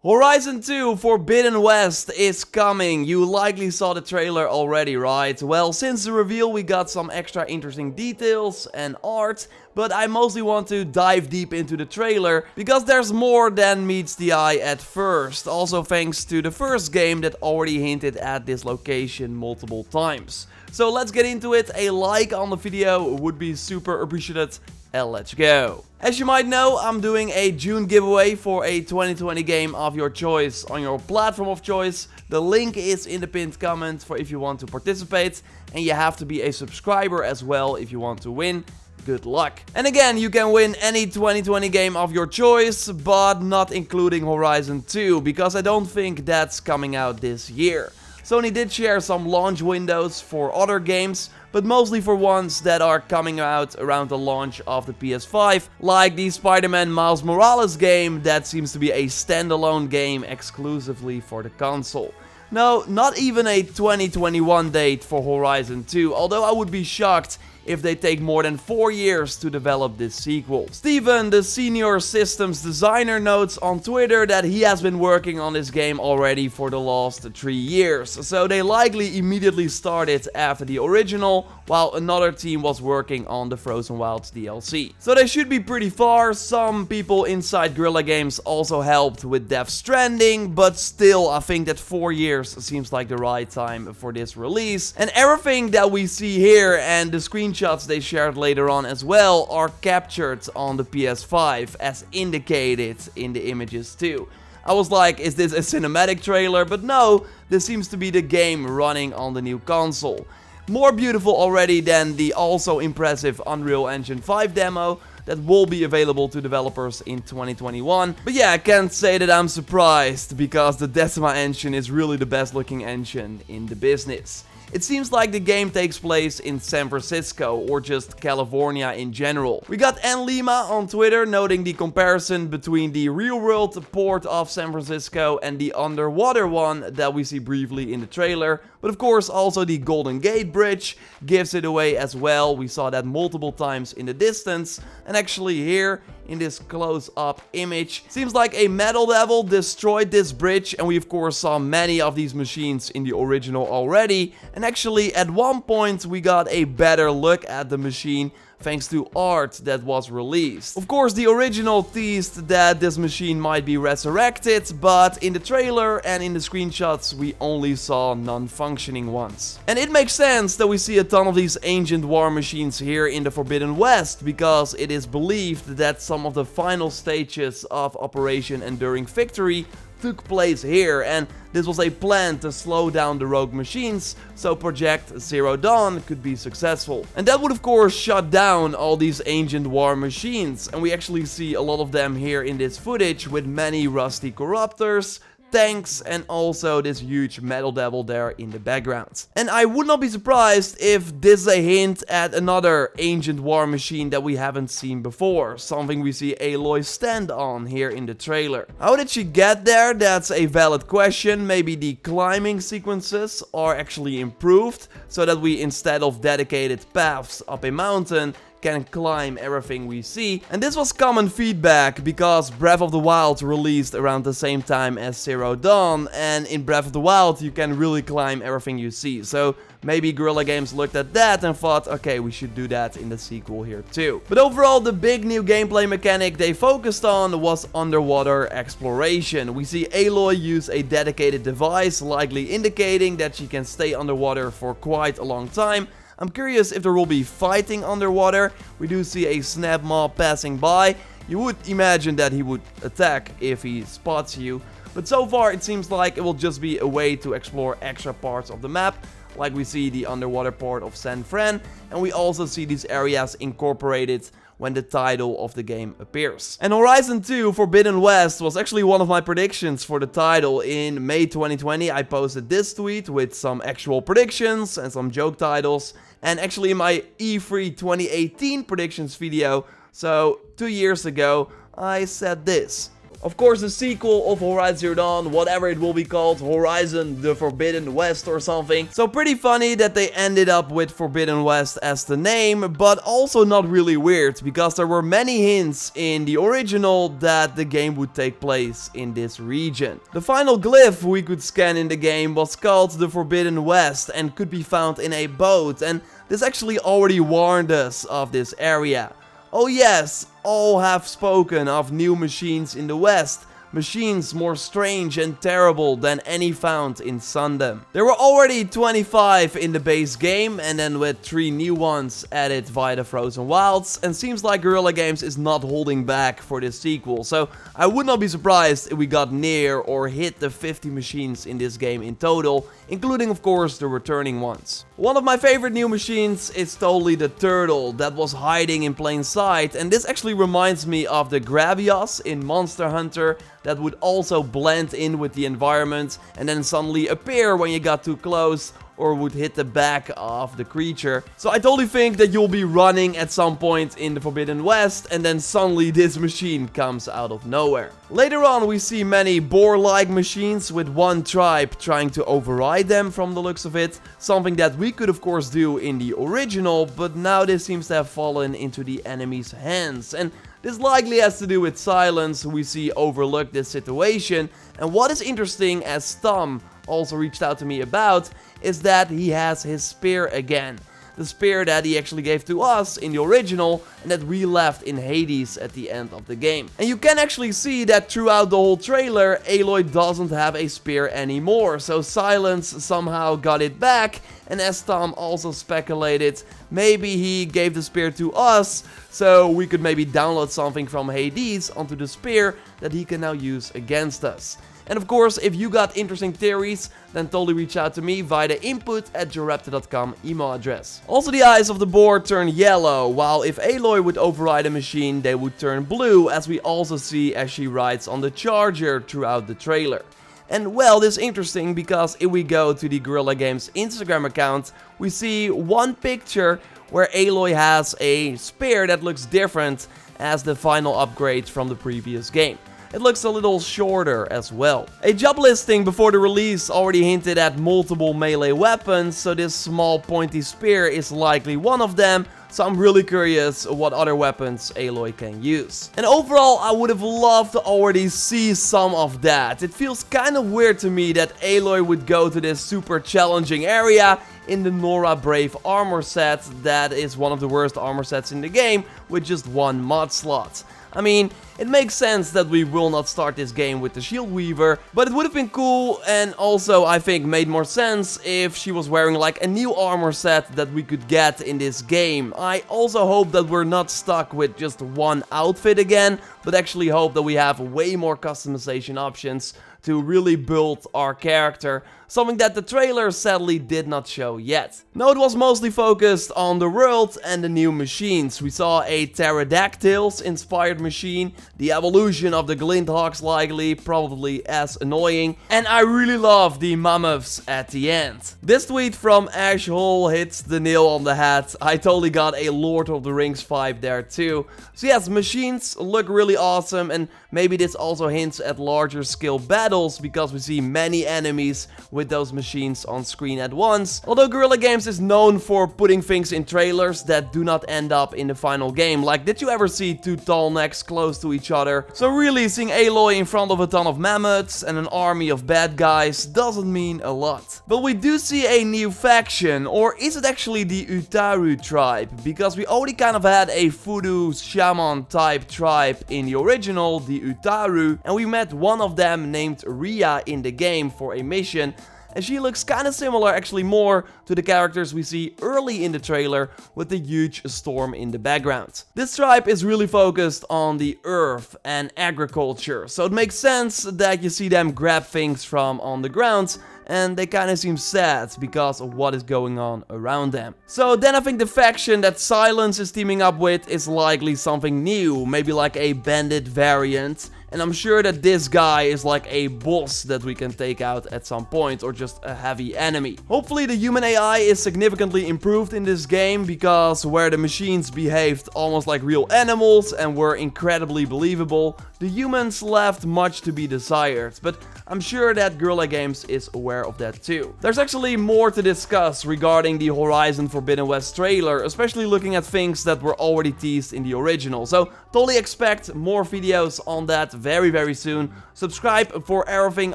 Horizon 2 Forbidden West is coming. You likely saw the trailer already, right? Well, since the reveal we got some extra interesting details and art, but I mostly want to dive deep into the trailer because there's more than meets the eye at first. Also thanks to the first game that already hinted at this location multiple times. So let's get into it. A like on the video would be super appreciated. And let's go. As you might know, I'm doing a June giveaway for a 2020 game of your choice on your platform of choice. The link is in the pinned comment for if you want to participate, and you have to be a subscriber as well if you want to win. Good luck. And again, you can win any 2020 game of your choice, but not including Horizon 2, because I don't think that's coming out this year. Sony did share some launch windows for other games, but mostly for ones that are coming out around the launch of the PS5, like the Spider-Man Miles Morales game that seems to be a standalone game exclusively for the console. No, not even a 2021 date for Horizon 2, although I would be shocked if they take more than 4 years to develop this sequel. Steven, the senior systems designer, notes on Twitter that he has been working on this game already for the last 3 years, so they likely immediately started after the original, while another team was working on the Frozen Wilds DLC. So they should be pretty far. Some people inside Guerrilla Games also helped with Death Stranding, but still I think that 4 years seems like the right time for this release. And everything that we see here and the screenshots they shared later on as well are captured on the PS5 as indicated in the images too. I was like, is this a cinematic trailer? But no, this seems to be the game running on the new console. More beautiful already than the also impressive Unreal Engine 5 demo that will be available to developers in 2021. But yeah, I can't say that I'm surprised, because the Decima engine is really the best looking engine in the business. It seems like the game takes place in San Francisco, or just California in general. We got Ann Lima on Twitter noting the comparison between the real-world port of San Francisco and the underwater one that we see briefly in the trailer. But of course also the Golden Gate Bridge gives it away as well. We saw that multiple times in the distance, and actually here in this close-up image, seems like a Metal Devil destroyed this bridge, and we of course saw many of these machines in the original already. And actually at one point we got a better look at the machine thanks to art that was released. Of course, the original teased that this machine might be resurrected, but in the trailer and in the screenshots we only saw non-functioning ones. And it makes sense that we see a ton of these ancient war machines here in the Forbidden West, because it is believed that some of the final stages of Operation Enduring Victory took place here, and this was a plan to slow down the rogue machines so Project Zero Dawn could be successful. And that would of course shut down all these ancient war machines, and we actually see a lot of them here in this footage with many rusty corruptors, tanks, and also this huge Metal Devil there in the background. And I would not be surprised if this is a hint at another ancient war machine that we haven't seen before, something we see Aloy stand on here in the trailer. How did she get there? That's a valid question. Maybe the climbing sequences are actually improved, so that we, instead of dedicated paths up a mountain, can climb everything we see. And this was common feedback because Breath of the Wild released around the same time as Zero Dawn, and in Breath of the Wild you can really climb everything you see. So maybe Guerrilla Games looked at that and thought, okay, we should do that in the sequel here too. But overall, the big new gameplay mechanic they focused on was underwater exploration. We see Aloy use a dedicated device, likely indicating that she can stay underwater for quite a long time. I'm curious if there will be fighting underwater. We do see a snap mob passing by. You would imagine that he would attack if he spots you. But so far it seems like it will just be a way to explore extra parts of the map. Like we see the underwater port of San Fran, and we also see these areas incorporated when the title of the game appears. And Horizon 2 Forbidden West was actually one of my predictions for the title. In May 2020 I posted this tweet with some actual predictions and some joke titles, and actually in my E3 2018 predictions video, so 2 years ago, I said this. Of course, the sequel of Horizon Zero Dawn, whatever it will be called, Horizon the Forbidden West or something. So pretty funny that they ended up with Forbidden West as the name, but also not really weird, because there were many hints in the original that the game would take place in this region. The final glyph we could scan in the game was called the Forbidden West and could be found in a boat, and this actually already warned us of this area. Oh yes, all have spoken of new machines in the West. Machines more strange and terrible than any found in Sundom. There were already 25 in the base game, and then with 3 new ones added via the Frozen Wilds, and seems like Guerrilla Games is not holding back for this sequel, so I would not be surprised if we got near or hit the 50 machines in this game in total, including of course the returning ones. One of my favorite new machines is totally the turtle that was hiding in plain sight, and this actually reminds me of the Gravios in Monster Hunter that would also blend in with the environment and then suddenly appear when you got too close or would hit the back of the creature. So I totally think that you'll be running at some point in the Forbidden West and then suddenly this machine comes out of nowhere. Later on we see many boar-like machines with one tribe trying to override them from the looks of it. Something that we could of course do in the original, but now this seems to have fallen into the enemy's hands. And this likely has to do with Silence, who we see overlook this situation. And what is interesting, as Tom also reached out to me about, is that he has his spear again. The spear that he actually gave to us in the original and that we left in Hades at the end of the game. And you can actually see that throughout the whole trailer, Aloy doesn't have a spear anymore. So Silence somehow got it back, and as Tom also speculated, maybe he gave the spear to us so we could maybe download something from Hades onto the spear that he can now use against us. And of course, if you got interesting theories, then totally reach out to me via the input@JorRaptor.com email address. Also, the eyes of the boar turn yellow, while if Aloy would override a machine, they would turn blue, as we also see as she rides on the charger throughout the trailer. And well, this is interesting because if we go to the Guerrilla Games Instagram account, we see one picture where Aloy has a spear that looks different as the final upgrade from the previous game. It looks a little shorter as well. A job listing before the release already hinted at multiple melee weapons, so this small pointy spear is likely one of them. So I'm really curious what other weapons Aloy can use. And overall, I would have loved to already see some of that. It feels kind of weird to me that Aloy would go to this super challenging area in the Nora Brave armor set that is one of the worst armor sets in the game with just one mod slot. I mean, it makes sense that we will not start this game with the Shield Weaver, but it would have been cool and also I think made more sense if she was wearing like a new armor set that we could get in this game. I also hope that we're not stuck with just one outfit again, but actually hope that we have way more customization options to really build our character, something that the trailer sadly did not show yet. No, it was mostly focused on the world and the new machines. We saw a pterodactyls inspired machine, the evolution of the Glinthawks likely, probably as annoying, and I really love the mammoths at the end. This tweet from Ash Hole hits the nail on the head. I totally got a Lord of the Rings vibe there too. So yes, machines look really awesome, and maybe this also hints at larger scale battles because we see many enemies with those machines on screen at once. Although Guerrilla Games is known for putting things in trailers that do not end up in the final game. Like, did you ever see two tall necks close to each other? So really, seeing Aloy in front of a ton of mammoths and an army of bad guys doesn't mean a lot. But we do see a new faction, or is it actually the Utaru tribe? Because we already kind of had a voodoo shaman type tribe in the original, the Utaru, and we met one of them named Ria in the game for a mission. And she looks kind of similar, actually more, to the characters we see early in the trailer with the huge storm in the background. This tribe is really focused on the earth and agriculture, so it makes sense that you see them grab things from on the ground, and they kind of seem sad because of what is going on around them. So then I think the faction that Silence is teaming up with is likely something new, maybe like a bandit variant. And I'm sure that this guy is like a boss that we can take out at some point, or just a heavy enemy. Hopefully the human AI is significantly improved in this game, because where the machines behaved almost like real animals and were incredibly believable, the humans left much to be desired, but I'm sure that Guerrilla Games is aware of that too. There's actually more to discuss regarding the Horizon Forbidden West trailer, especially looking at things that were already teased in the original, so totally expect more videos on that very soon. Subscribe for everything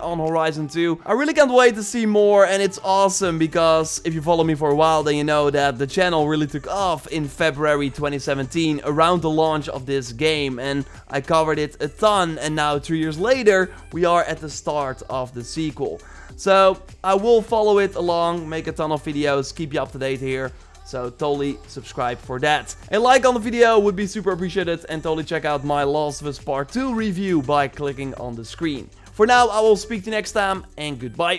on Horizon 2. I really can't wait to see more, and it's awesome because if you follow me for a while, then you know that the channel really took off in February 2017 around the launch of this game, and I covered it a ton, and now 2 years later we are at the start of the sequel. So I will follow it along, make a ton of videos, keep you up to date here. So totally subscribe for that. A like on the video would be super appreciated, and totally check out my Last of Us Part 2 review by clicking on the screen. For now, I will speak to you next time, and goodbye.